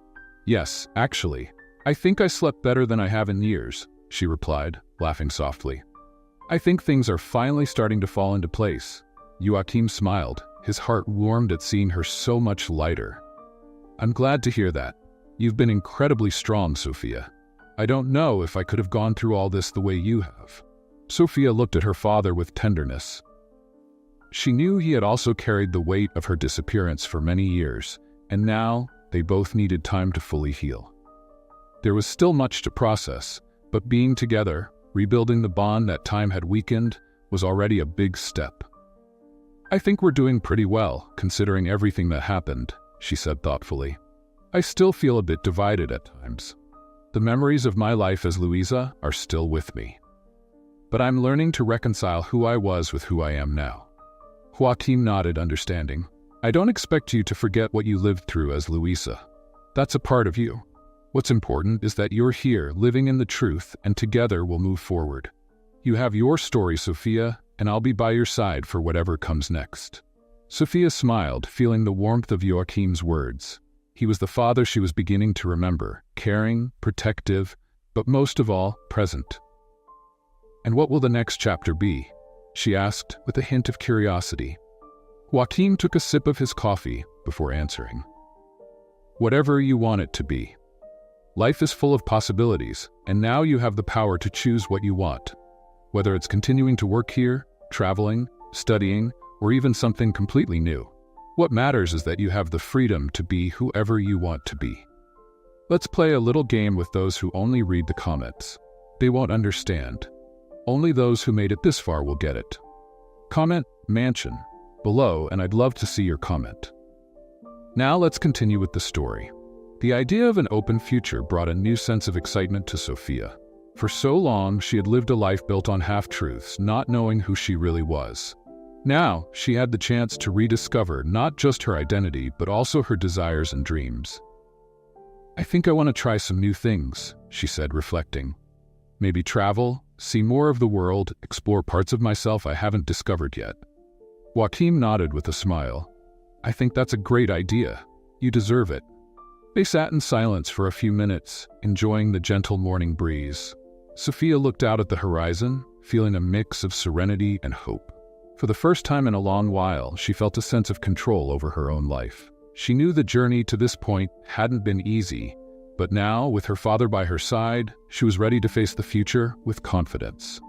"Yes, actually. I think I slept better than I have in years," she replied, laughing softly. "I think things are finally starting to fall into place." Joachim smiled, his heart warmed at seeing her so much lighter. "I'm glad to hear that. You've been incredibly strong, Sophia. I don't know if I could have gone through all this the way you have." Sophia looked at her father with tenderness. She knew he had also carried the weight of her disappearance for many years, and now they both needed time to fully heal. There was still much to process, but being together, rebuilding the bond that time had weakened, was already a big step. "I think we're doing pretty well, considering everything that happened," she said thoughtfully. "I still feel a bit divided at times. The memories of my life as Louisa are still with me. But I'm learning to reconcile who I was with who I am now." Joaquin nodded, understanding. "I don't expect you to forget what you lived through as Louisa. That's a part of you. What's important is that you're here, living in the truth, and together we'll move forward. You have your story, Sophia, and I'll be by your side for whatever comes next." Sophia smiled, feeling the warmth of Joaquin's words. He was the father she was beginning to remember, caring, protective, but most of all, present. "And what will the next chapter be?" she asked, with a hint of curiosity. Joaquin took a sip of his coffee before answering. "Whatever you want it to be. Life is full of possibilities, and now you have the power to choose what you want. Whether it's continuing to work here, traveling, studying, or even something completely new. What matters is that you have the freedom to be whoever you want to be." Let's play a little game with those who only read the comments. They won't understand. Only those who made it this far will get it. Comment "mansion" below, and I'd love to see your comment. Now let's continue with the story. The idea of an open future brought a new sense of excitement to Sophia. For so long, she had lived a life built on half-truths, not knowing who she really was. Now, she had the chance to rediscover not just her identity, but also her desires and dreams. "I think I want to try some new things," she said, reflecting. "Maybe travel, see more of the world, explore parts of myself I haven't discovered yet." Joaquin nodded with a smile. "I think that's a great idea. You deserve it." They sat in silence for a few minutes, enjoying the gentle morning breeze. Sophia looked out at the horizon, feeling a mix of serenity and hope. For the first time in a long while, she felt a sense of control over her own life. She knew the journey to this point hadn't been easy, but now, with her father by her side, she was ready to face the future with confidence.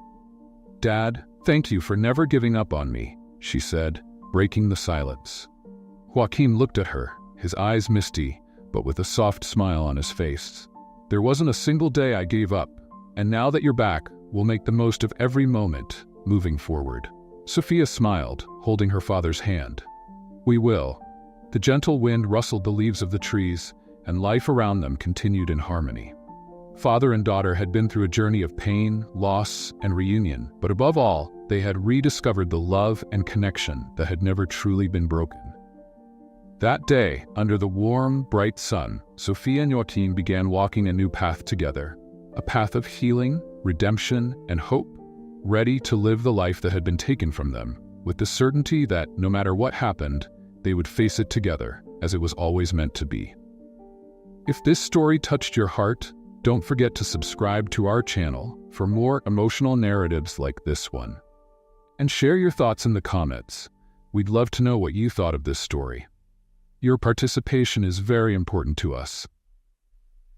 "Dad, thank you for never giving up on me," she said, breaking the silence. Joaquin looked at her, his eyes misty, but with a soft smile on his face. "There wasn't a single day I gave up, and now that you're back, we'll make the most of every moment, moving forward." Sophia smiled, holding her father's hand. "We will." The gentle wind rustled the leaves of the trees, and life around them continued in harmony. Father and daughter had been through a journey of pain, loss, and reunion, but above all, they had rediscovered the love and connection that had never truly been broken. That day, under the warm, bright sun, Sophia and Joaquin began walking a new path together, a path of healing, redemption, and hope, ready to live the life that had been taken from them, with the certainty that, no matter what happened, they would face it together, as it was always meant to be. If this story touched your heart, don't forget to subscribe to our channel for more emotional narratives like this one. And share your thoughts in the comments. We'd love to know what you thought of this story. Your participation is very important to us.